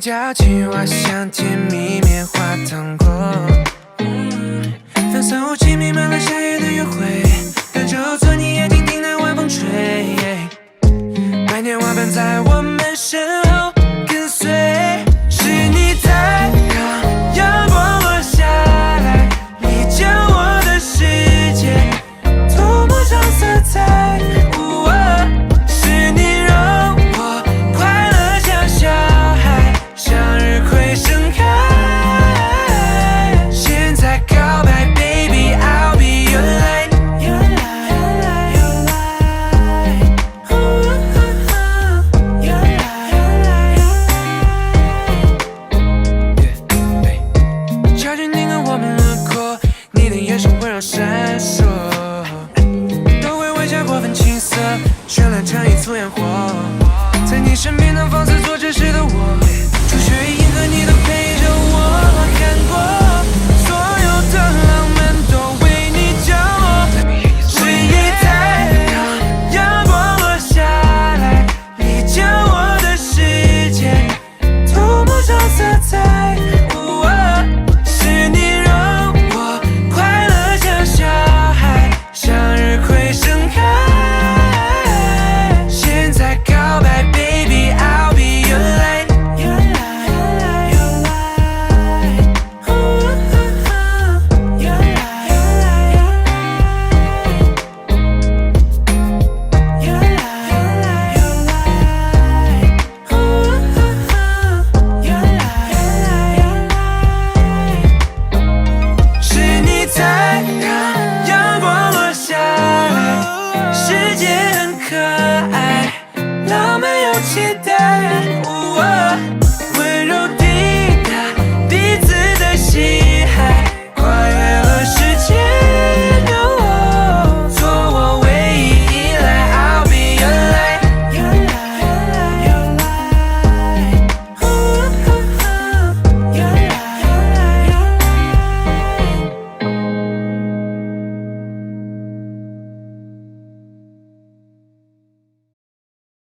交际花香甜蜜棉花糖果，粉色雾气弥漫了夏夜的约会，感受着你眼睛听那晚风吹，百年花瓣在我们身后跟随，是你太阳，阳光落下来，你将我的世界涂抹上色彩。是你让我快乐像小孩，向日葵盛开。现在告白 ，baby I'll be your light， your light， your light， your light。小军你跟我们路过，你的眼神会让闪烁。过分青涩，绚烂成一簇烟火，在你身边能放肆做这事的我，初雪银河你都陪着我，看过所有的浪漫都为你骄傲，是你太阳，阳光落下来，你将我的世界涂抹上色彩，是你让我快乐像小孩，向日葵盛开。阳光落下来，世界很可爱。